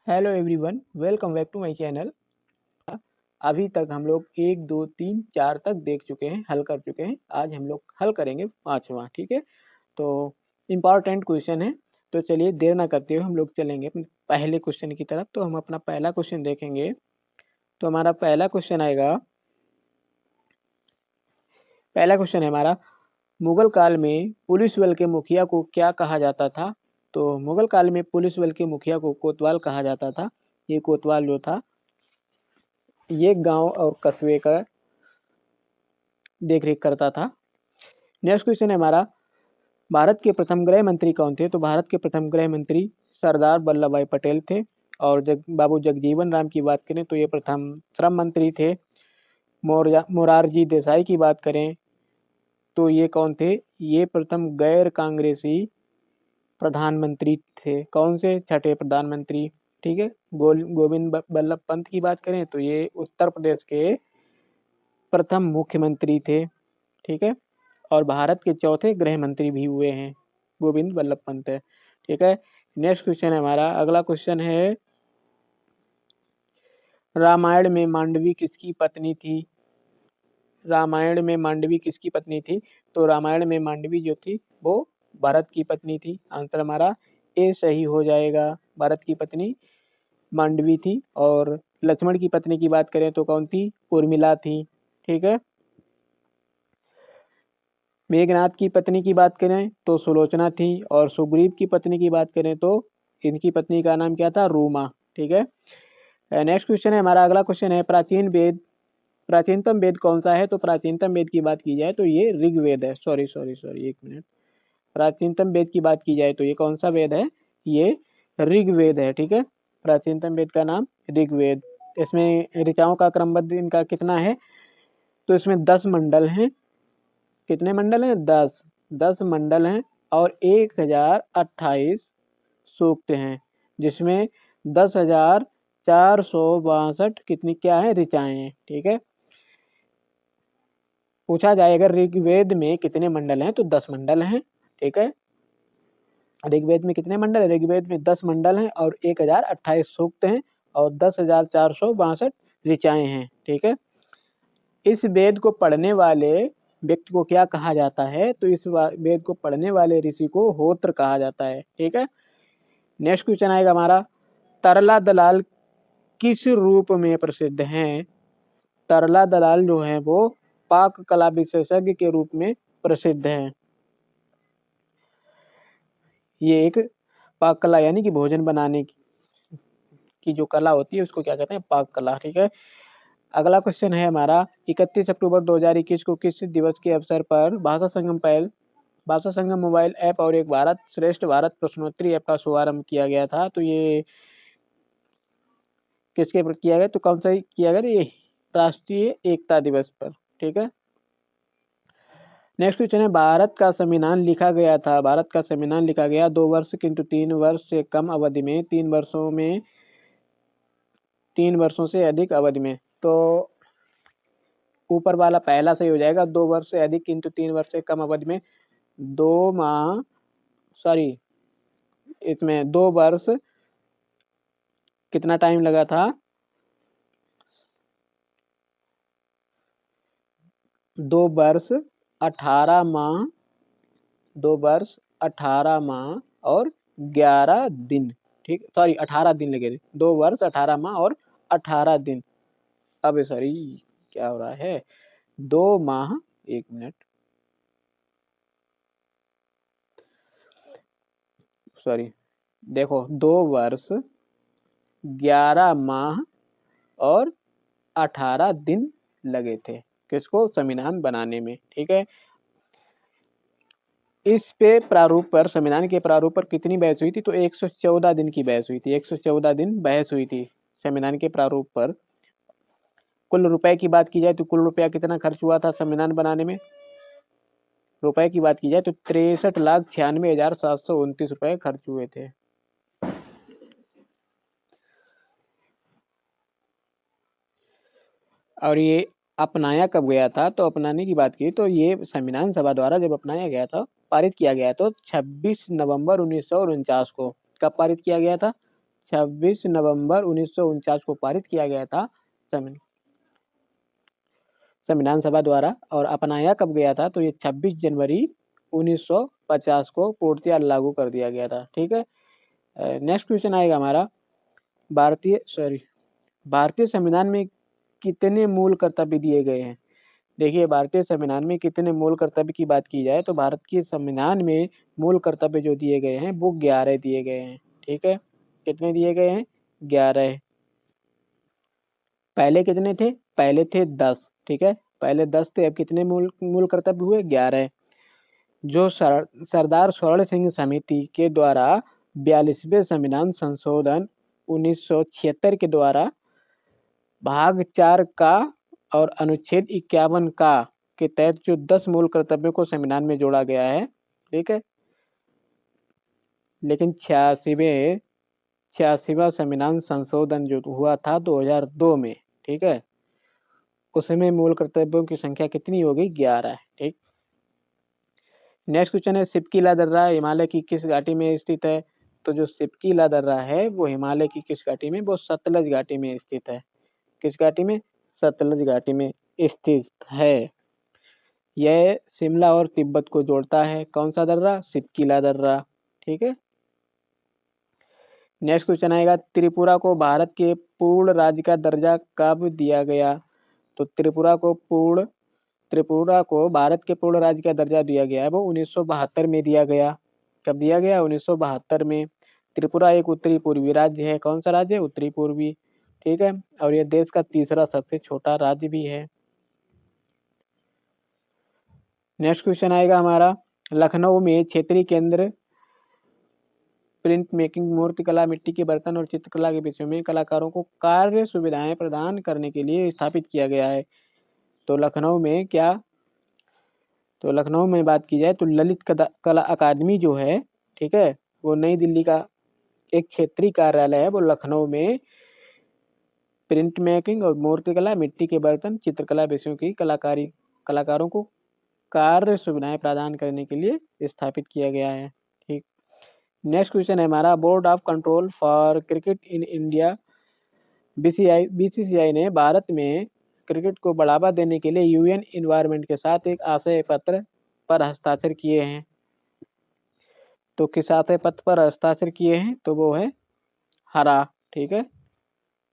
Hello everyone, welcome back to my channel. अभी तक हम लोग 1 2 3 4 तक देख चुके हैं, हल कर चुके हैं। आज हम लोग हल करेंगे पांचवा। ठीक है, तो इम्पॉर्टेंट क्वेश्चन है। तो चलिए देर ना करते हुए हम लोग चलेंगे अपने पहले क्वेश्चन की तरफ। तो हम अपना पहला क्वेश्चन देखेंगे। तो हमारा पहला क्वेश्चन आएगा। पहला क्वेश्चन है हमारा, मुगल काल में पुलिस बल के मुखिया को क्या कहा जाता था? तो मुगल काल में पुलिस बल के मुखिया को कोतवाल कहा जाता था। ये कोतवाल जो था, ये गांव और कस्बे का देख रेख करता था। नेक्स्ट क्वेश्चन है हमारा, भारत के प्रथम गृह मंत्री कौन थे? तो भारत के प्रथम गृह मंत्री सरदार वल्लभ भाई पटेल थे। और बाबू जगजीवन राम की बात करें तो ये प्रथम श्रम मंत्री थे। मोरारजी देसाई की बात करें तो ये कौन थे? ये प्रथम गैर कांग्रेसी प्रधानमंत्री थे। कौन से? छठे प्रधानमंत्री। ठीक है। गोविंद बल्लभ पंत की बात करें तो ये उत्तर प्रदेश के प्रथम मुख्यमंत्री थे। ठीक है। और भारत के चौथे गृह मंत्री भी हुए हैं, गोविंद बल्लभ पंत है। ठीक है। नेक्स्ट क्वेश्चन है हमारा, अगला क्वेश्चन है, रामायण में मांडवी किसकी पत्नी थी? रामायण में मांडवी किसकी पत्नी थी? तो रामायण में मांडवी जो थी वो भरत की पत्नी थी। आंसर हमारा ए सही हो जाएगा। भरत की पत्नी मांडवी थी। और लक्ष्मण की पत्नी की बात करें तो कौन थी? उर्मिला थी। ठीक है। मेघनाथ की पत्नी की बात करें तो सुलोचना थी। और सुग्रीव की पत्नी की बात करें तो इनकी पत्नी का नाम क्या था? रूमा। ठीक है। नेक्स्ट क्वेश्चन है हमारा, अगला क्वेश्चन है, प्राचीनतम वेद कौन सा है? तो प्राचीनतम वेद की बात की जाए तो ये ऋग्वेद है। सॉरी सॉरी सॉरी, एक मिनट। प्राचीनतम वेद की बात की जाए तो ये कौन सा वेद है? ये ऋग्वेद है। ठीक है। प्राचीनतम वेद का नाम ऋग्वेद। इसमें ऋचाओं का क्रमबद्ध इनका कितना है? तो इसमें 10 मंडल हैं। कितने मंडल हैं? 10। 10 मंडल हैं और 1028 सूक्त हैं, जिसमें 10,462 कितनी क्या है? ऋचाएं हैं। ठीक है। पूछा जाए अगर ऋग्वेद में कितने मंडल हैं तो 10 मंडल हैं। ठीक है। ऋग्वेद में कितने मंडल है? ऋग्वेद में 10 मंडल हैं और 1028 सूक्त हैं और 10,462 ऋचाएं हैं। ठीक है। इस वेद को पढ़ने वाले व्यक्ति को क्या कहा जाता है? तो इस वेद को पढ़ने वाले ऋषि को होत्र कहा जाता है। ठीक है। नेक्स्ट क्वेश्चन आएगा हमारा, तरला दलाल किस रूप में प्रसिद्ध हैं? तरला दलाल जो है वो पाक कला विशेषज्ञ के रूप में प्रसिद्ध हैं। ये एक पाक कला यानी कि भोजन बनाने की जो कला होती है उसको क्या कहते हैं? पाक कला। ठीक है। अगला क्वेश्चन है हमारा, 31 अक्टूबर 2021 को किस दिवस के अवसर पर भाषा संगम मोबाइल ऐप और एक भारत श्रेष्ठ भारत प्रश्नोत्तरी ऐप का शुभारंभ किया गया था? तो ये किसके पर किया गया? तो कौन सा किया गया? ये राष्ट्रीय एकता दिवस पर। ठीक है। नेक्स्ट क्वेश्चन है, भारत का संविधान लिखा गया 2 वर्ष किंतु 3 वर्ष से कम अवधि में, 3 वर्षों से अधिक अवधि में। तो ऊपर वाला पहला सही हो जाएगा, 2 वर्ष से अधिक किंतु 3 वर्ष से कम अवधि में। 2 माह, सॉरी, इसमें 2 वर्ष कितना टाइम लगा था? 2 वर्ष 18 माह, 2 वर्ष 18 माह और 11 दिन। ठीक, सॉरी 18 दिन लगे थे। 2 वर्ष 18 माह और 18 दिन। अब सॉरी, क्या हो रहा है? 2 माह, एक मिनट, सॉरी, देखो, 2 वर्ष 11 माह और 18 दिन लगे थे किसको? संविधान बनाने में। ठीक है। इस पे प्रारूप पर, संविधान के प्रारूप पर कितनी बहस हुई थी? तो 114 दिन की बहस हुई थी। 114 दिन बहस हुई थी संविधान के प्रारूप पर। कुल रुपए की बात की जाए तो कुल रुपया कितना खर्च हुआ था संविधान बनाने में? रुपए की बात की जाए तो 63,96,729 रुपए खर्च हुए थे। और ये अपनाया कब गया था? तो अपनाने की बात की तो ये संविधान सभा द्वारा जब अपनाया गया था, पारित किया गया तो 26 नवंबर 1949 को। कब पारित किया गया था? 26 नवंबर 1949 को पारित किया गया था संविधान सभा द्वारा, और अपनाया कब गया था, तो ये 26 जनवरी 1950 को पूर्णतया लागू कर दिया गया था। ठीक है, नेक्स्ट क्वेश्चन आएगा हमारा, भारतीय संविधान में कितने मूल कर्तव्य दिए गए हैं। देखिए, भारतीय संविधान में कितने मूल कर्तव्य की बात की जाए तो भारत के संविधान में मूल कर्तव्य जो दिए गए हैं वो 11 दिए गए हैं। ठीक है, कितने दिए गए हैं, 11। पहले कितने थे, पहले थे 10। ठीक है, पहले 10 थे, अब कितने मूल कर्तव्य हुए, 11। जो सरदार स्वर्ण सिंह समिति के द्वारा 42वें संविधान संशोधन 1976 के द्वारा भाग 4 का और अनुच्छेद 51 का के तहत जो 10 मूल कर्तव्यों को संविधान में जोड़ा गया है। ठीक है, लेकिन 86वां संविधान संशोधन जो हुआ था 2002 में, ठीक है, उसमें मूल कर्तव्यों की संख्या कितनी हो गई, 11। ठीक, नेक्स्ट क्वेश्चन है, सिपकीला दर्रा हिमालय की किस घाटी में स्थित है। तो जो सिपकीला दर्रा है वो हिमालय की किस घाटी में, वो सतलज घाटी में स्थित है। किस घाटी में, सतलज घाटी में स्थित है। यह शिमला और तिब्बत को जोड़ता है। कौन सा दर्रा, सिपकीला दर्रा। ठीक है, नेक्स्ट क्वेश्चन आएगा, त्रिपुरा को भारत के पूर्ण राज्य का दर्जा कब दिया गया। तो त्रिपुरा को भारत के पूर्ण राज्य का दर्जा दिया गया है वो 1972 में दिया गया। कब दिया गया, 1972 में। त्रिपुरा एक उत्तरी पूर्वी राज्य है। कौन सा राज्य है, उत्तरी पूर्वी। ठीक है, और यह देश का तीसरा सबसे छोटा राज्य भी है। नेक्स्ट क्वेश्चन आएगा हमारा, लखनऊ में क्षेत्रीय केंद्र प्रिंट मेकिंग, मूर्तिकला, मिट्टी के बर्तन और चित्रकला के विषयों में कलाकारों को कार्य सुविधाएं प्रदान करने के लिए स्थापित किया गया है। तो लखनऊ में क्या, तो लखनऊ में बात की जाए तो ललित कला अकादमी जो है, ठीक है, वो नई दिल्ली का एक क्षेत्रीय कार्यालय है। वो लखनऊ में प्रिंट मेकिंग और मूर्तिकला, मिट्टी के बर्तन, चित्रकला विषयों की कलाकारों को कार्य सुविधाएं प्रदान करने के लिए स्थापित किया गया है। ठीक, नेक्स्ट क्वेश्चन है हमारा, board of control for cricket in India BCCI ने भारत में क्रिकेट को बढ़ावा देने के लिए यूएन एनवायरनमेंट के साथ एक आशय पत्र पर हस्ताक्षर किए हैं। तो किस आशय पत्र पर हस्ताक्षर किए हैं, तो वो है हरा। ठीक है,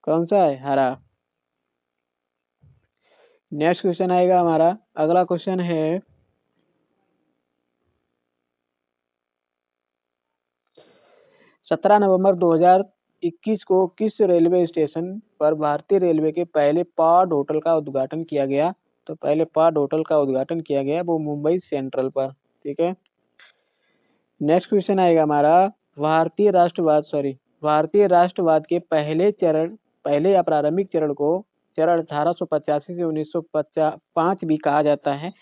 कौन सा है, हरा। नेक्स्ट क्वेश्चन आएगा हमारा, अगला क्वेश्चन है, नवंबर 2021 को किस रेलवे स्टेशन पर भारतीय रेलवे के पहले पॉड होटल का उद्घाटन किया गया। तो पहले पॉड होटल का उद्घाटन किया गया वो मुंबई सेंट्रल पर। ठीक है, नेक्स्ट क्वेश्चन आएगा हमारा, भारतीय राष्ट्रवाद के पहले या प्रारंभिक चरण को चरण 1885 से 1905 भी कहा जाता है।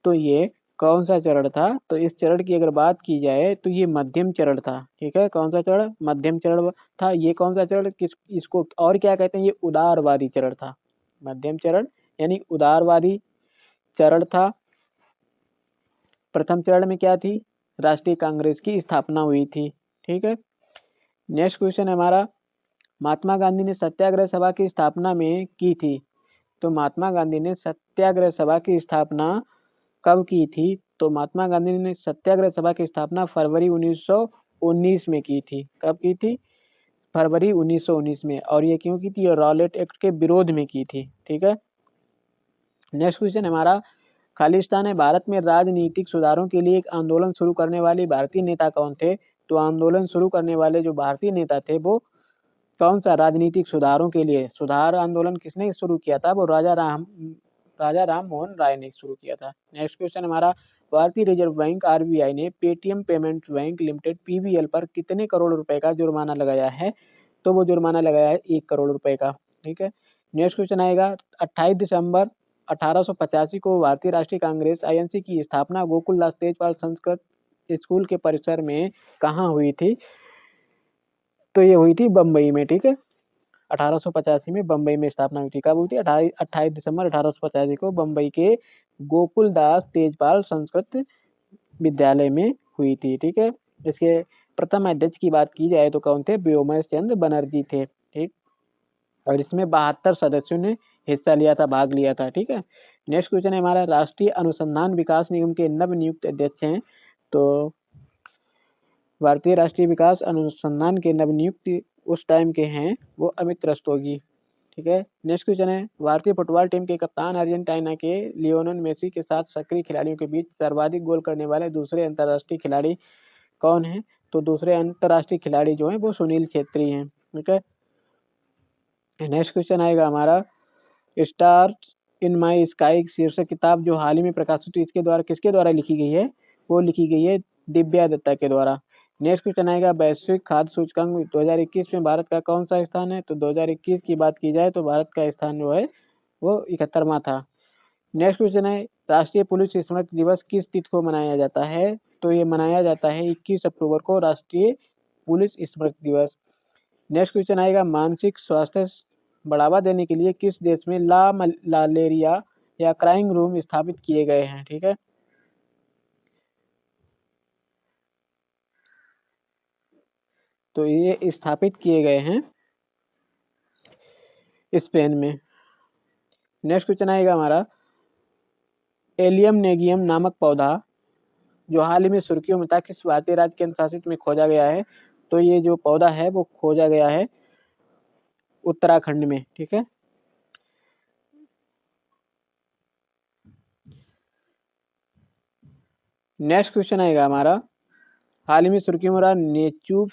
तो ये कौन सा चरण था, तो इस चरण की अगर बात की जाए तो ये मध्यम चरण था। ठीक है, कौन सा चरण, मध्यम चरण था। ये कौन सा चरण, इसको और क्या कहते हैं, ये उदारवादी चरण था। मध्यम चरण यानी उदारवादी चरण था। प्रथम चरण में क्या थी, राष्ट्रीय कांग्रेस की स्थापना हुई थी। ठीक है, नेक्स्ट क्वेश्चन है हमारा, महात्मा गांधी ने सत्याग्रह सभा की स्थापना में की थी। तो महात्मा गांधी ने सत्याग्रह सभा की स्थापना कब की थी, तो महात्मा गांधी ने सत्याग्रह सभा की स्थापना फरवरी 1919 में की थी। कब की थी, फरवरी 1919 में। और ये क्यों की थी, रॉलेट एक्ट के विरोध में की थी। ठीक है, नेक्स्ट क्वेश्चन हमारा, खालिस्तान भारत में राजनीतिक सुधारों के लिए एक आंदोलन शुरू करने वाले भारतीय नेता कौन थे। तो आंदोलन शुरू करने वाले जो भारतीय नेता थे वो कौन सा, राजनीतिक सुधारों के लिए सुधार आंदोलन किसने शुरू किया था, वो राजा राम मोहन राय ने शुरू किया था। नेक्स्ट क्वेश्चन हमारा, भारतीय रिजर्व बैंक आरबीआई ने Paytm payments bank limited PVL पर कितने करोड़ रुपए का जुर्माना लगाया है। तो वो जुर्माना लगाया है 1 करोड़ रुपए का। ठीक है, नेक्स्ट क्वेश्चन आएगा, 28 दिसंबर 1885 को भारतीय राष्ट्रीय कांग्रेस आईएनसी की स्थापना गोकुलदास तेजपाल संस्कृत स्कूल के परिसर में कहाँ हुई थी। तो ये हुई थी बम्बई में। ठीक है, 1885 में बम्बई में स्थापना हुई थी। कब हुई थी, 28 दिसंबर 1885 को बम्बई के गोकुलदास तेजपाल संस्कृत विद्यालय में हुई थी। ठीक है, इसके प्रथम अध्यक्ष की बात की जाए तो कौन थे? व्योमेश चंद्र बनर्जी थे। ठीक, और इसमें 72 सदस्यों ने हिस्सा लिया था, भाग लिया था। ठीक है। नेक्स्ट क्वेश्चन है हमारा, राष्ट्रीय अनुसंधान विकास निगम के नव नियुक्त अध्यक्ष हैं तो भारतीय राष्ट्रीय विकास अनुसंधान के नवनियुक्त उस टाइम के हैं वो अमित रस्तोगी। ठीक है। नेक्स्ट क्वेश्चन है, भारतीय फुटबॉल टीम के कप्तान अर्जेंटीना के लियोनेल मेसी के साथ सक्रिय खिलाड़ियों के बीच सर्वाधिक गोल करने वाले दूसरे अंतर्राष्ट्रीय खिलाड़ी कौन है? तो दूसरे अंतर्राष्ट्रीय खिलाड़ी जो है वो सुनील छेत्री हैं। ठीक है। नेक्स्ट क्वेश्चन आएगा हमारा, स्टार इन माई स्काई शीर्षक किताब जो हाल ही में प्रकाशित हुई, इसके द्वारा किसके द्वारा लिखी गई है? वो लिखी गई है दिव्या दत्ता के द्वारा। नेक्स्ट क्वेश्चन आएगा, वैश्विक खाद्य सूचकांक 2021 में भारत का कौन सा स्थान है? तो 2021 की बात की जाए तो भारत का स्थान जो है वो 71वां था। नेक्स्ट क्वेश्चन है, राष्ट्रीय पुलिस स्मृति दिवस किस तिथि को मनाया जाता है? तो ये मनाया जाता है 21 अक्टूबर को, राष्ट्रीय पुलिस स्मृति दिवस। नेक्स्ट क्वेश्चन आएगा, मानसिक स्वास्थ्य बढ़ावा देने के लिए किस देश में ला मलेरिया या क्राइम रूम स्थापित किए गए हैं? ठीक है। तो ये स्थापित किए गए हैं स्पेन में। नेक्स्ट क्वेश्चन आएगा हमारा, एलियम नेगियम नामक पौधा जो हाल ही में सुर्खियों में था, किस भारतीय राज्य केंद्र शासित में खोजा गया है? तो ये जो पौधा है वो खोजा गया है उत्तराखंड में। ठीक है। नेक्स्ट क्वेश्चन आएगा हमारा, हाल ही में सुर्खियों में रहा नेचिफू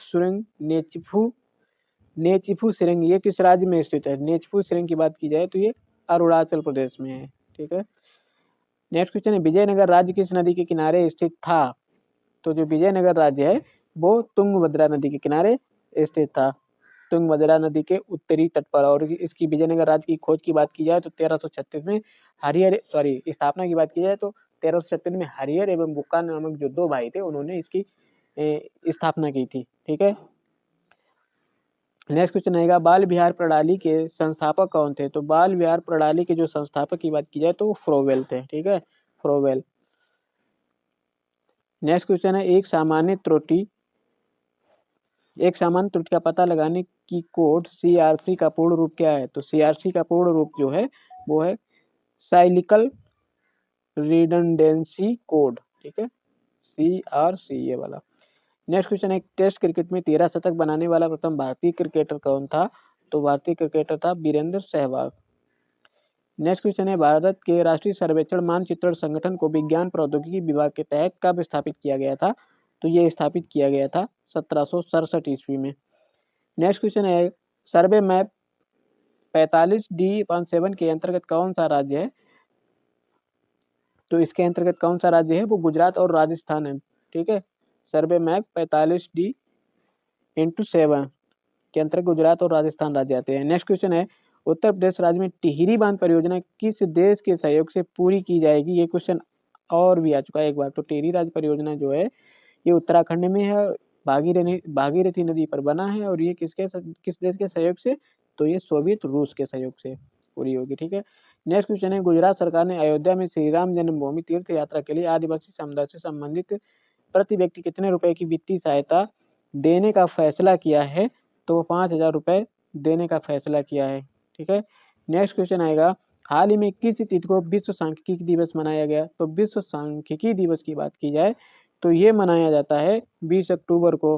सुरंग ये किस राज्य में स्थित है? नेचिफू सुरंग की बात की जाए तो ये अरुणाचल प्रदेश में है। ठीक है। नेक्स्ट क्वेश्चन है, विजयनगर राज्य किस नदी के किनारे स्थित था? तो जो विजयनगर राज्य है वो तुंगभद्रा नदी के किनारे स्थित था, तुंगभद्रा नदी के उत्तरी तट पर। और इसकी विजयनगर राज्य की खोज की बात की जाए तो 1336 में स्थापना की बात की जाए तो 1336 में हरिहर एवं बुक्का नामक जो दो भाई थे उन्होंने इसकी स्थापना की थी। ठीक है। नेक्स्ट क्वेश्चन आएगा, बाल विहार प्रणाली के संस्थापक कौन थे? तो बाल विहार प्रणाली के जो संस्थापक की बात की जाए तो फ्रोवेल थे। ठीक है, फ्रोवेल। नेक्स्ट क्वेश्चन है, एक सामान्य त्रुटि का पता लगाने की कोड CRC का पूर्ण रूप क्या है? तो CRC का पूर्ण रूप जो है वो है साइक्लिकल रिडंडेंसी कोड। ठीक है, CRC ये वाला। नेक्स्ट क्वेश्चन है, टेस्ट क्रिकेट में 13 शतक बनाने वाला प्रथम भारतीय क्रिकेटर कौन था? तो भारतीय क्रिकेटर था वीरेंद्र सहवाग। नेक्स्ट क्वेश्चन है, भारत के राष्ट्रीय सर्वेक्षण मानचित्रण संगठन को विज्ञान प्रौद्योगिकी विभाग के तहत कब स्थापित किया गया था? तो ये स्थापित किया गया था 1767 ईस्वी में। नेक्स्ट क्वेश्चन है, सर्वे मैप 45D17 के अंतर्गत कौन सा राज्य है? तो इसके अंतर्गत कौन सा राज्य है? वो गुजरात और राजस्थान है। ठीक है, सर्वे मैप 45D*7 के अंतर्गत गुजरात और राजस्थान राज्य आते हैं। नेक्स्ट क्वेश्चन है, उत्तर प्रदेश राज्य में टिहरी बांध परियोजना किस देश के सहयोग से पूरी की जाएगी? ये क्वेश्चन और भी आ चुका है एक बार। तो टिहरी बांध परियोजना जो है ये उत्तराखंड में है, भागीरथी नदी पर बना है और ये किस देश के सहयोग से? तो ये सोवियत रूस के सहयोग से पूरी होगी। ठीक है। नेक्स्ट क्वेश्चन है, गुजरात सरकार ने अयोध्या में श्री राम जन्मभूमि तीर्थ यात्रा के लिए आदिवासी समुदाय से संबंधित प्रति व्यक्ति कितने रुपए की वित्तीय सहायता देने का फैसला किया है? तो 5,000 रुपए देने का फैसला किया है। ठीक है। नेक्स्ट क्वेश्चन आएगा, हाल ही में किस तिथि को विश्व सांख्यिकी दिवस मनाया गया? तो विश्व सांख्यिकी दिवस की बात की जाए तो ये मनाया जाता है 20 अक्टूबर को।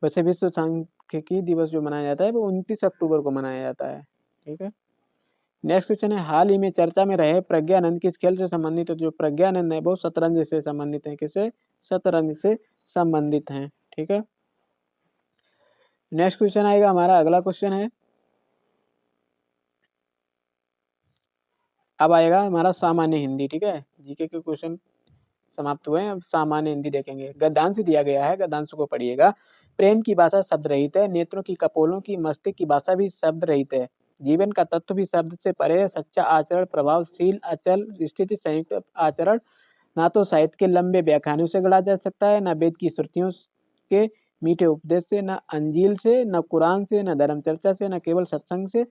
वैसे विश्व सांख्यिकी दिवस जो मनाया जाता है वो 29 अक्टूबर को मनाया जाता है। ठीक है। नेक्स्ट क्वेश्चन है, हाल ही में चर्चा में रहे प्रज्ञानंद किस खेल से संबंधित है? जो प्रज्ञानंद है वो शतरंज से संबंधित है। किससे? शतरंज से संबंधित हैं। ठीक है। नेक्स्ट क्वेश्चन आएगा हमारा, अगला क्वेश्चन है, अब आएगा हमारा सामान्य हिंदी। ठीक है, जीके के क्वेश्चन समाप्त हुए, अब सामान्य हिंदी देखेंगे। गद्यांश दिया गया है, गद्यांश को पढ़िएगा। प्रेम की भाषा शब्द रहित है, नेत्रों की कपोलों की मस्तिष्क की भाषा भी शब्द रहित है, जीवन का तत्व भी शब्द से परे है, सच्चा आचरण प्रभावशील अचल स्थिति संयुक्त आचरण ना तो साहित्य के लंबे व्याख्यानों से गढ़ा जा सकता है, ना वेद की श्रुतियों के मीठे उपदेश से, ना अंजील से, न कुरान से, न धर्म चर्चा से, न केवल सत्संग से।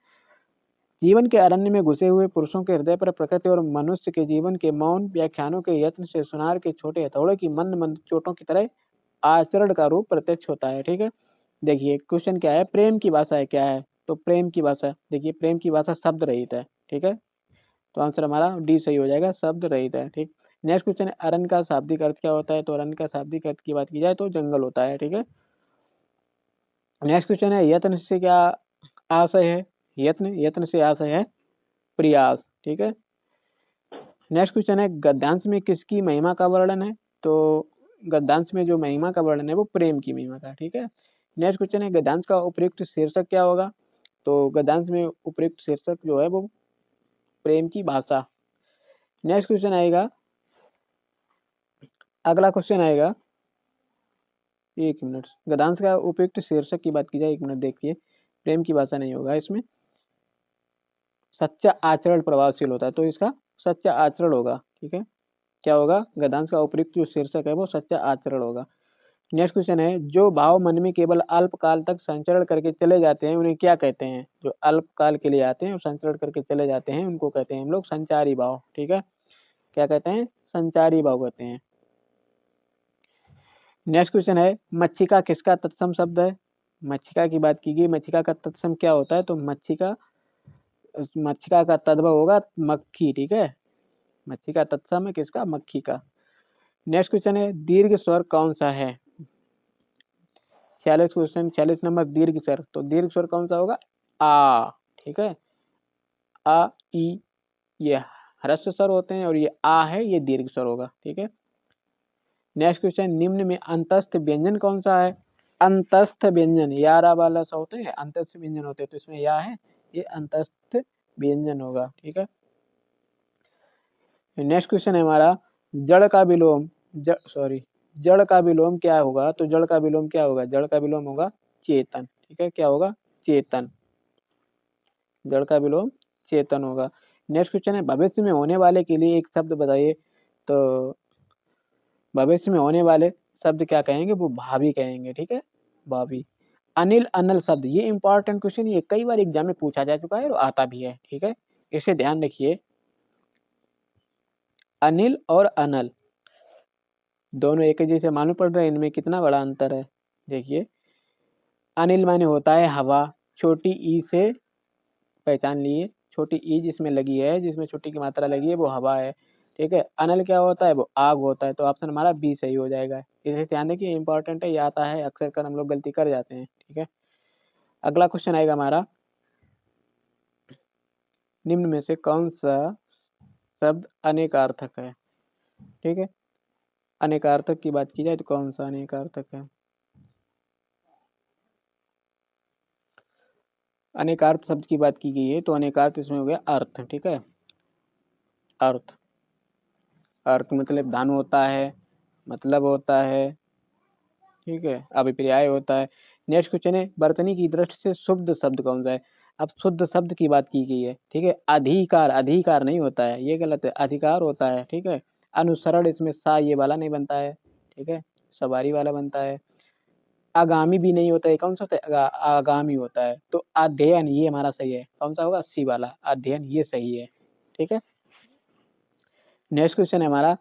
जीवन के अरण्य में घुसे हुए पुरुषों के हृदय पर प्रकृति और मनुष्य के जीवन के मौन व्याख्यानों के यत्न से सुनार के छोटे हथौड़े की मंद मंद चोटों की तरह आचरण का रूप प्रत्यक्ष होता है। ठीक है, देखिए क्वेश्चन क्या है, प्रेम की भाषा है क्या है, तो प्रेम की भाषा, देखिए प्रेम की भाषा शब्द रहित है। ठीक है, तो आंसर हमारा डी सही हो जाएगा, शब्द रहित है। ठीक, नेक्स्ट क्वेश्चन है अरण्य का शाब्दिक अर्थ क्या होता है, तो अरण्य का शाब्दिक अर्थ की बात की जाए तो जंगल होता है। ठीक है, नेक्स्ट क्वेश्चन है यत्न से क्या आशय है, यत्न से आशय है प्रयास। ठीक है, नेक्स्ट क्वेश्चन है गद्यांश में किसकी महिमा का वर्णन है, तो गद्यांश में जो महिमा का वर्णन है वो प्रेम की महिमा का। ठीक है, नेक्स्ट क्वेश्चन है गद्यांश का उपयुक्त शीर्षक क्या होगा, तो गद्यांश में उपयुक्त शीर्षक जो है वो प्रेम की भाषा। नेक्स्ट क्वेश्चन आएगा, अगला क्वेश्चन आएगा, एक मिनट, गद्यांश का उपयुक्त शीर्षक की बात की जाए, एक मिनट देखिए, प्रेम की भाषा नहीं होगा इसमें, सच्चा आचरण प्रभावशील होता है, तो इसका सच्चा आचरण होगा। ठीक है, क्या होगा, गद्यांश का उपयुक्त जो शीर्षक है वो सच्चा आचरण होगा। नेक्स्ट क्वेश्चन है जो भाव मन में केवल अल्पकाल तक संचरण करके चले जाते हैं उन्हें क्या कहते हैं, जो अल्पकाल के लिए आते हैं और संचरण करके चले जाते हैं उनको कहते हैं हम लोग संचारी भाव। ठीक है, क्या कहते हैं, संचारी भाव कहते हैं। नेक्स्ट क्वेश्चन है मच्छिका किसका तत्सम शब्द है, मच्छिका की बात की गई, मच्छिका का तत्सम क्या होता है, तो मच्छिका का तद्भव होगा मक्खी। ठीक है, मच्छिका तत्सम है किसका, मक्खी का। नेक्स्ट क्वेश्चन है दीर्घ स्वर कौन सा है, 46 क्वेश्चन, 46 नंबर दीर्घ स्वर, तो दीर्घ स्वर कौन सा होगा, आ। ठीक है, आ ई ये ह्रस्व स्वर होते हैं और ये आ है ये दीर्घ स्वर होगा। ठीक है, नेक्स्ट क्वेश्चन निम्न में अंतस्थ व्यंजन कौन सा है, अंतस्थ व्यंजन यारा वाला सा होते हैं, अंतस्थ व्यंजन होते हैं, तो इसमें या है, ये अंतस्थ व्यंजन होगा। ठीक है, नेक्स्ट क्वेश्चन है हमारा जड़ का विलोम, जड़ का विलोम क्या होगा, तो जड़ का विलोम क्या होगा, जड़ का विलोम होगा चेतन। ठीक है, क्या होगा, चेतन, जड़ का विलोम चेतन होगा। नेक्स्ट क्वेश्चन है भविष्य में होने वाले के लिए एक शब्द बताइए, तो भविष्य में होने वाले शब्द क्या कहेंगे, वो भावी कहेंगे। ठीक है, भावी। अनिल अनल शब्द, ये इंपॉर्टेंट क्वेश्चन, ये कई बार एग्जाम में पूछा जा चुका है और आता भी है। ठीक है, इसे ध्यान रखिए, अनिल और अनल दोनों एक जैसे मालूम पड़ रहे हैं, इनमें कितना बड़ा अंतर है। देखिए अनिल माने होता है हवा, छोटी ई से पहचान लिए, छोटी ई जिसमें लगी है, जिसमें छोटी की मात्रा लगी है वो हवा है। ठीक है, अनल क्या होता है, वो आग होता है, तो ऑप्शन हमारा बी सही हो जाएगा। इसे ध्यान देखिए, इंपॉर्टेंट है, ये आता है अक्सर कर हम लोग गलती कर जाते हैं। ठीक है, अगला क्वेश्चन आएगा हमारा, निम्न में से कौन सा शब्द अनेकार्थक है। ठीक है, अनेकार्थक की बात की जाए तो कौन सा अनेकार्थक है, अनेकार्थ शब्द की बात की गई है, तो अनेकार्थ इसमें हो गया अर्थ। ठीक है, अर्थ, अर्थ मतलब धन होता है, मतलब होता है। ठीक है, अभिप्राय होता है। नेक्स्ट क्वेश्चन है वर्तनी की दृष्टि से शुद्ध शब्द कौन सा है, अब शुद्ध शब्द की बात की गई है। ठीक है, अधिकार, अधिकार नहीं होता है, ये गलत है, अधिकार होता है। ठीक है, अनुसरण इसमें सा ये वाला नहीं बनता है। ठीक है, सवारी वाला बनता है। आगामी भी नहीं होता है, कौन सा होता है, आगामी होता है। तो अध्ययन ये हमारा सही है, कौन सा होगा, सी वाला, अध्ययन ये सही है। ठीक है, नेक्स्ट क्वेश्चन है हमारा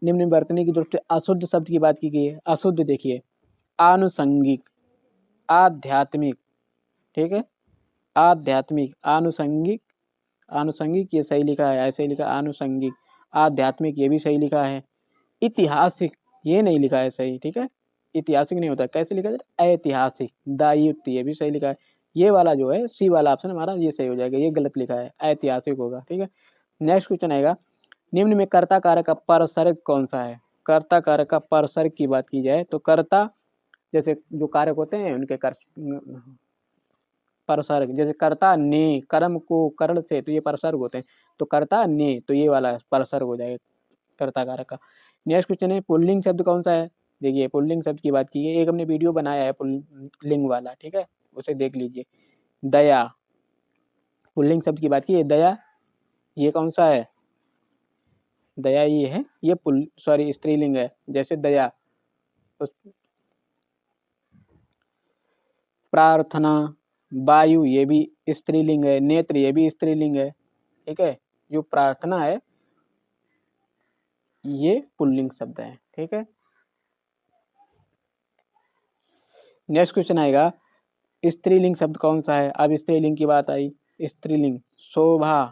निम्न वर्तनी की दृष्टि अशुद्ध शब्द की बात की गई है। अशुद्ध देखिए आनुषंगिक, आध्यात्मिक। ठीक है, आध्यात्मिक, आनुषंगिक, आनुषंगिक ये सही लिखा है, ऐसे ही लिखा आनुषंगिक। आध्यात्मिक ये भी सही लिखा है। ऐतिहासिक ये नहीं लिखा है सही। ठीक है, ऐतिहासिक नहीं होता, कैसे लिखा जाए, ऐतिहासिक, दायुक्त ये भी सही लिखा है। ये वाला जो है सी वाला ऑप्शन हमारा ये सही हो जाएगा, ये गलत लिखा है, ऐतिहासिक होगा। ठीक है, नेक्स्ट क्वेश्चन आएगा निम्न में कर्ता कारक का परसर्ग कौन सा है, कर्ता कारक का परसर्ग की बात की जाए तो कर्ता जैसे जो कारक होते हैं उनके कर परसर्ग, जैसे कर्ता ने कर्म को कर्ण से, तो ये परसर्ग होते हैं, तो कर्ता ने, तो ये वाला परसर्ग हो जाएगा कर्ता कारक का। नेक्स्ट क्वेश्चन है पुल्लिंग शब्द कौन सा है, देखिए पुल्लिंग शब्द की बात की है, एक हमने वीडियो बनाया है पुल्लिंग वाला। ठीक है, उसे देख लीजिए। दया, पुल्लिंग शब्द की बात की है, दया ये कौन सा है, दया ये है, ये पुल सॉरी स्त्रीलिंग है, जैसे दया। प्रार्थना, वायु ये भी स्त्रीलिंग है, नेत्र ये भी स्त्रीलिंग है। ठीक है, जो प्रार्थना है ये पुल्लिंग शब्द है। ठीक है, नेक्स्ट क्वेश्चन आएगा, स्त्रीलिंग शब्द कौन सा है। अब स्त्रीलिंग की बात आई, स्त्रीलिंग शोभा,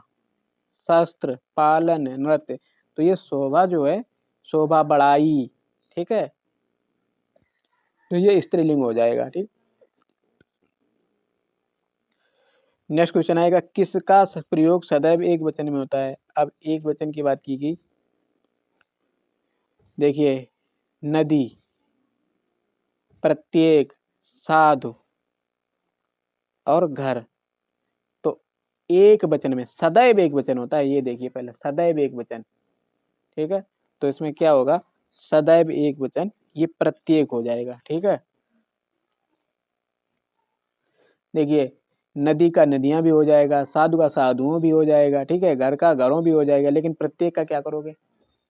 शस्त्र, पालन, नृत्य। तो ये शोभा जो है, शोभा बढ़ाई, ठीक है, तो ये स्त्रीलिंग हो जाएगा। ठीक, नेक्स्ट क्वेश्चन आएगा, किसका प्रयोग सदैव एक वचन में होता है। अब एक वचन की बात की गई, देखिए, नदी, प्रत्येक, साधु और घर। तो एक वचन में सदैव एक वचन होता है, ये देखिए पहले, सदैव एक वचन, ठीक है। तो इसमें क्या होगा, सदैव एक वचन, ये प्रत्येक हो जाएगा। ठीक है, देखिए, नदी का नदियां भी हो जाएगा, साधु का साधुओं भी हो जाएगा, ठीक है, घर का घरों भी हो जाएगा, लेकिन प्रत्येक का क्या करोगे,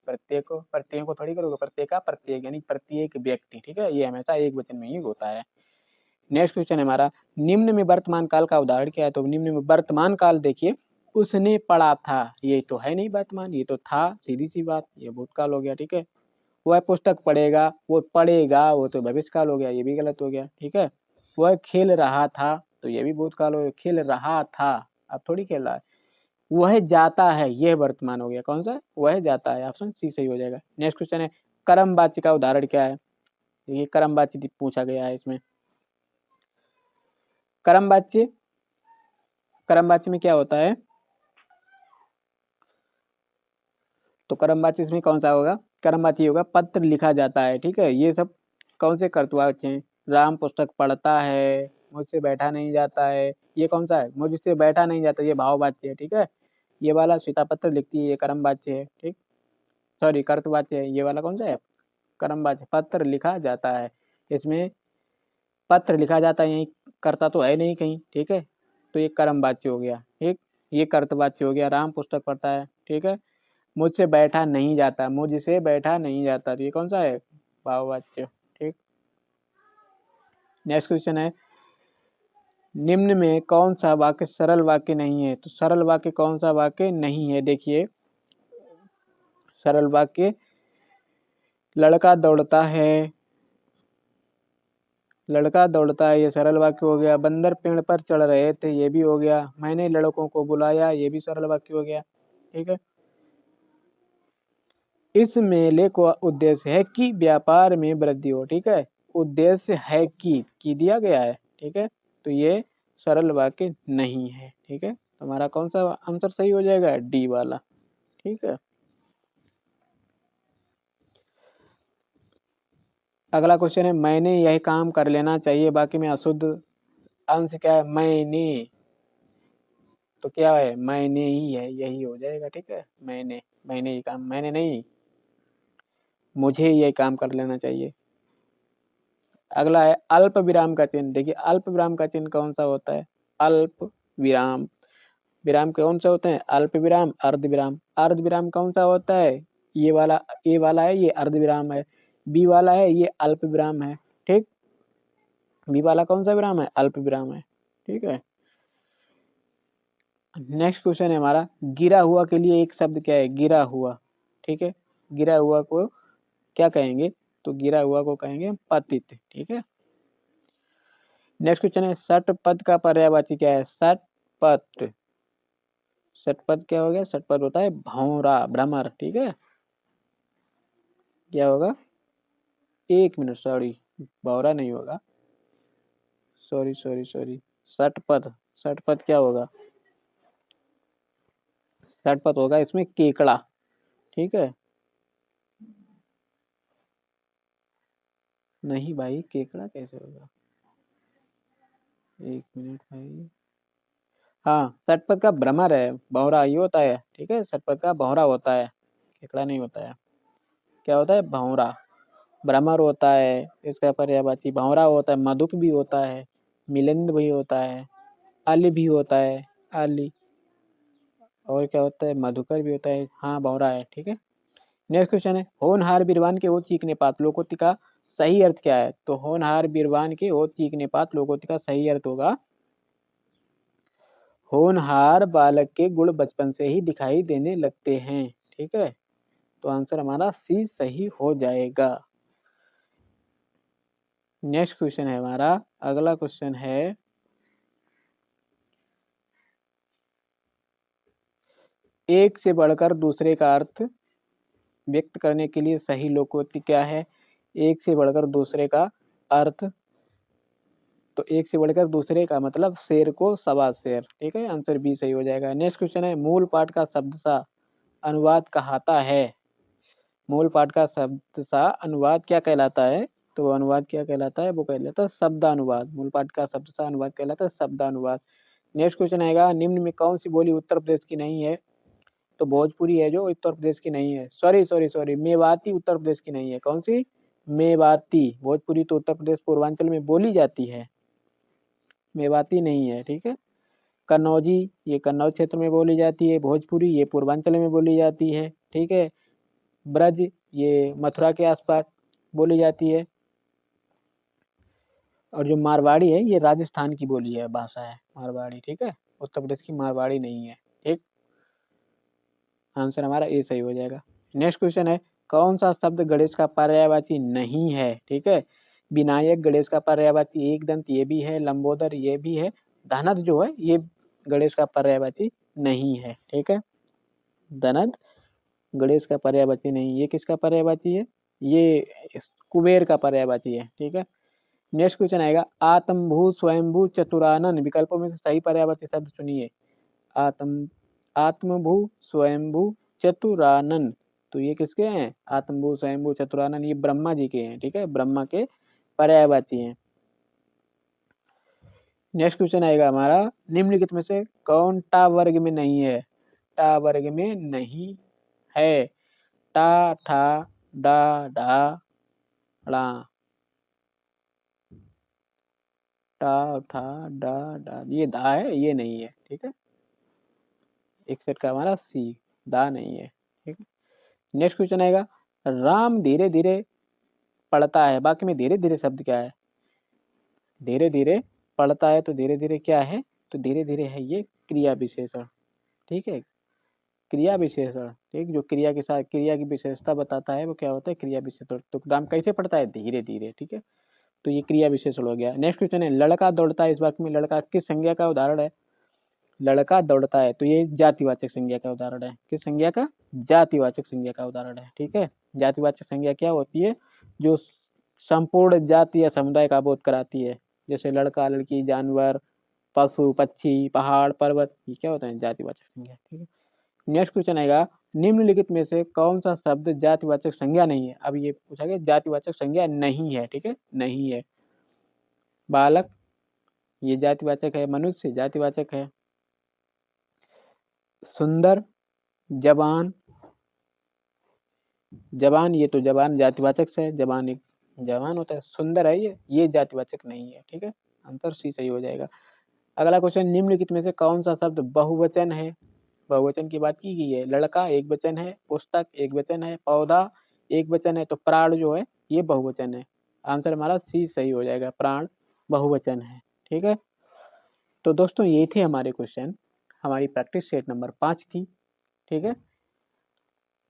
प्रत्येक को थोड़ी करोगे, प्रत्येक का प्रत्येक यानी प्रत्येक व्यक्ति, ठीक है, ये हमेशा एक वचन में ही होता है। नेक्स्ट क्वेश्चन है हमारा, निम्न में वर्तमान काल का उदाहरण क्या है। तो निम्न में वर्तमान काल देखिए, उसने पढ़ा था, ये तो है नहीं वर्तमान, ये तो था, सीधी सी बात, ये भूतकाल हो गया। ठीक है, वह पुस्तक पढ़ेगा, वो पढ़ेगा, वो तो भविष्य काल हो गया, ये भी गलत हो गया। ठीक है, वह खेल रहा था, तो ये भी भूतकाल हो गया, खेल रहा था, अब थोड़ी खेल रहा है। वह जाता है, यह वर्तमान हो गया, कौन सा, वह जाता है, ऑप्शन सी सही हो जाएगा। नेक्स्ट क्वेश्चन है, कर्म वाच्य का उदाहरण क्या है। ये कर्म वाच्य पूछा गया है इसमें। कर्म वाच्य, कर्म वाच्य में क्या होता है, तो कर्म वाच्य इसमें कौन सा होगा, कर्म वाच्य होगा पत्र लिखा जाता है। ठीक है, ये सब कौन से कर्तवाच्य हैं, राम पुस्तक पढ़ता है, मुझसे बैठा नहीं जाता है, ये कौन सा है, मुझसे बैठा नहीं जाता, ये भाव वाच्य है। ठीक है, ये वाला सीता पत्र लिखती है, ये कर्म वाच्य है। ठीक, सॉरी कर्तवाच्य है, ये वाला कौन सा है, कर्म वाच्य, पत्र लिखा जाता है, इसमें पत्र लिखा जाता है, यही करता तो है नहीं कहीं। ठीक है, तो ये कर्म वाच्य हो गया। ठीक, ये कर्तवाच्य हो गया, राम पुस्तक पढ़ता है। ठीक है, मुझसे बैठा नहीं जाता, मुझसे बैठा नहीं जाता, तो ये कौन सा है, भाववाच्य। ठीक, नेक्स्ट क्वेश्चन है, निम्न में कौन सा वाक्य सरल वाक्य नहीं है। तो सरल वाक्य कौन सा वाक्य नहीं है, देखिए, सरल वाक्य, लड़का दौड़ता है, लड़का दौड़ता है, ये सरल वाक्य हो गया। बंदर पेड़ पर चढ़ रहे थे, ये भी हो गया। मैंने लड़कों को बुलाया, ये भी सरल वाक्य हो गया। ठीक है, इस मेले का उद्देश्य है कि व्यापार में वृद्धि हो। ठीक है, उद्देश्य है कि दिया गया है। ठीक है, तो ये सरल वाक्य नहीं है। ठीक है, हमारा कौन सा आंसर सही हो जाएगा, डी वाला। ठीक है, अगला क्वेश्चन है, मैंने यही काम कर लेना चाहिए, बाकी में अशुद्ध अंश क्या है, मैंने, तो क्या है, मैंने ही है, यही हो जाएगा। ठीक है, मैंने ये काम, मैंने नहीं, मुझे ये काम कर लेना चाहिए। अगला है अल्प विराम का चिन्ह। देखिए, अल्प विराम का चिन्ह कौन सा होता है, अल्प विराम, विराम कौन से होते हैं, अल्प विराम, अर्ध विराम। अर्ध विराम कौन सा होता है, ये वाला, ए वाला है, ये अर्ध विराम है। बी वाला है, ये अल्प विराम है। ठीक, बी वाला कौन सा विराम है, अल्प विराम है। ठीक है, नेक्स्ट क्वेश्चन है हमारा, गिरा हुआ के लिए एक शब्द क्या है, गिरा हुआ। ठीक है, गिरा हुआ को क्या कहेंगे, तो गिरा हुआ को कहेंगे पतित। ठीक है, नेक्स्ट क्वेश्चन है, षटपद का पर्यायवाची क्या है, षटपद, षटपद क्या हो गया, षटपद होता है भौरा, भ्रमर। ठीक है, क्या होगा, एक मिनट, सॉरी, भौरा नहीं होगा, सॉरी सॉरी सॉरी, षटपद, षटपद क्या होगा, षटपद होगा इसमें केकड़ा। ठीक है, नहीं भाई, केकड़ा कैसे होगा, एक मिनट भाई, हाँ, षटपद का भ्रमर है, भौरा ये होता है। ठीक है, षटपद का भौरा होता है, केकड़ा नहीं होता है। क्या होता है, भौरा, भ्रमर होता है, इसका पर्यायवाची भौरा होता है, मधुप भी होता है, मिलिंद भी होता है, अली भी होता है, अली, और क्या होता है, मधुकर भी होता है, हाँ भौरा है। ठीक है, नेक्स्ट क्वेश्चन है, होनहार बीरवान के हो चीखने पात लोकोक्ति का सही अर्थ क्या है। तो होनहार बीरवान के हो चीखने पात लोकोक्ति का सही अर्थ होगा, होनहार बालक के गुण बचपन से ही दिखाई देने लगते हैं। ठीक है, तो आंसर हमारा सी सही हो जाएगा। नेक्स्ट क्वेश्चन है हमारा, अगला क्वेश्चन है एक से बढ़कर दूसरे का अर्थ व्यक्त करने के लिए सही लोकोक्ति क्या है? एक से बढ़कर दूसरे का अर्थ, तो एक से बढ़कर दूसरे का मतलब शेर को सवा शेर, ठीक है, आंसर बी सही हो जाएगा। नेक्स्ट क्वेश्चन है मूल पाठ का शब्द सा अनुवाद कहलाता है। मूल पाठ का शब्द सा अनुवाद क्या कहलाता है? तो वो अनुवाद क्या कहलाता है? वो कहलाता है शब्दानुवाद। मूल पाठ का शब्द सा अनुवाद कहलाता है शब्दानुवाद। नेक्स्ट क्वेश्चन आएगा, निम्न में कौन सी बोली उत्तर प्रदेश की नहीं है? तो भोजपुरी है जो उत्तर प्रदेश की नहीं है। सॉरी, मेवाती उत्तर प्रदेश की नहीं है। कौन सी? मेवाती। भोजपुरी तो उत्तर प्रदेश पूर्वांचल में बोली जाती है, मेवाती नहीं है, ठीक है। कन्नौजी, ये कन्नौज क्षेत्र में बोली जाती है। भोजपुरी ये पूर्वांचल में बोली जाती है, ठीक है। ब्रज ये मथुरा के आसपास बोली जाती है। और जो मारवाड़ी है ये राजस्थान की बोली है, भाषा है मारवाड़ी, ठीक है, उत्तर प्रदेश की मारवाड़ी नहीं है, ठीक। आंसर हमारा ए सही हो जाएगा। नेक्स्ट क्वेश्चन है कौन सा शब्द गणेश का पर्यायवाची नहीं है? ठीक है, विनायक गणेश का पर्यायवाची, एक दंत ये भी है, लंबोदर ये भी है, धनद जो है ये गणेश का पर्यायवाची नहीं है, ठीक है। धनद गणेश का पर्यायवाची नहीं, ये किसका पर्यायवाची है? ये कुबेर का पर्यायवाची है, ठीक है। नेक्स्ट क्वेश्चन आएगा आत्मभू स्वयंभू चतुरानन विकल्पों में से सही पर्यायवाची शब्द चुनिए। आत्मभू स्वयंभू चतुरानन, तो ये किसके हैं? आत्मभू स्वयंभू चतुरानन, ये ब्रह्मा जी के हैं, ठीक है, ब्रह्मा के पर्यायवाची हैं। नेक्स्ट क्वेश्चन आएगा हमारा निम्नलिखित में से कौन टा वर्ग में नहीं है? टा वर्ग में नहीं है। टा, ठा, डा, डा, ड़ा, टा, ठा, डा, डा, ये दा है, ये नहीं है, ठीक है। एक सेट का हमारा सी, दा नहीं है, ठीक है। नेक्स्ट क्वेश्चन आएगा राम धीरे धीरे पढ़ता है, बाकी में धीरे धीरे शब्द क्या है? धीरे धीरे पढ़ता है, तो धीरे धीरे क्या है? तो धीरे धीरे है ये क्रिया विशेषण, ठीक है, क्रिया विशेषण, ठीक, जो क्रिया के साथ क्रिया की विशेषता बताता है वो क्या होता है? क्रिया विशेषण। तो राम कैसे पढ़ता है? धीरे धीरे, ठीक है, तो ये क्रिया विशेषण हो गया। नेक्स्ट क्वेश्चन है लड़का दौड़ता है, इस वाक्य में लड़का किस संज्ञा का उदाहरण है? लड़का दौड़ता है, तो ये जातिवाचक संज्ञा का उदाहरण है। किस संज्ञा का? जातिवाचक संज्ञा का उदाहरण है, ठीक है। जातिवाचक संज्ञा क्या होती है? जो संपूर्ण जाति या समुदाय का बोध कराती है, जैसे लड़का, लड़की, जानवर, पशु, पक्षी, पहाड़, पर्वत, ये क्या होता है? जातिवाचक संज्ञा, ठीक है। नेक्स्ट क्वेश्चन आएगा निम्नलिखित में से कौन सा शब्द जातिवाचक संज्ञा नहीं है? अब ये पूछा गया जातिवाचक संज्ञा नहीं है, ठीक है, नहीं है। बालक ये जातिवाचक है, मनुष्य जातिवाचक है, सुंदर, जवान, जवान ये तो जवान जातिवाचक से है, जवान एक जवान होता है, सुंदर है ये जातिवाचक नहीं है, ठीक है, आंसर सी सही हो जाएगा। अगला क्वेश्चन निम्नलिखित में से कौन सा शब्द बहुवचन है? बहुवचन की बात की गई है, लड़का एक वचन है, पुस्तक एक वचन है, पौधा एक वचन है, तो प्राण जो है ये बहुवचन है। आंसर हमारा सी सही हो जाएगा, प्राण बहुवचन है, ठीक है। तो दोस्तों ये थे हमारे क्वेश्चन, हमारी प्रैक्टिस सेट नंबर 5 थी, ठीक है।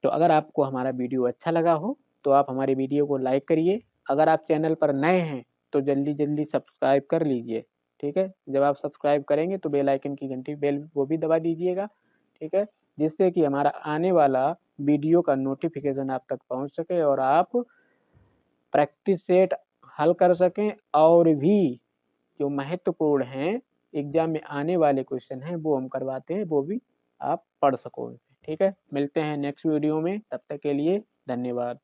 तो अगर आपको हमारा वीडियो अच्छा लगा हो तो आप हमारे वीडियो को लाइक करिए। अगर आप चैनल पर नए हैं तो जल्दी जल्दी सब्सक्राइब कर लीजिए, ठीक है। जब आप सब्सक्राइब करेंगे तो बेल आइकन की घंटी बेल वो भी दबा दीजिएगा, ठीक है, जिससे कि हमारा आने वाला वीडियो का नोटिफिकेशन आप तक पहुंच सके और आप प्रैक्टिस सेट हल कर सकें, और भी जो महत्वपूर्ण हैं एग्जाम में आने वाले क्वेश्चन हैं वो हम करवाते हैं, वो भी आप पढ़ सको, ठीक है। मिलते हैं नेक्स्ट वीडियो में, तब तक के लिए धन्यवाद।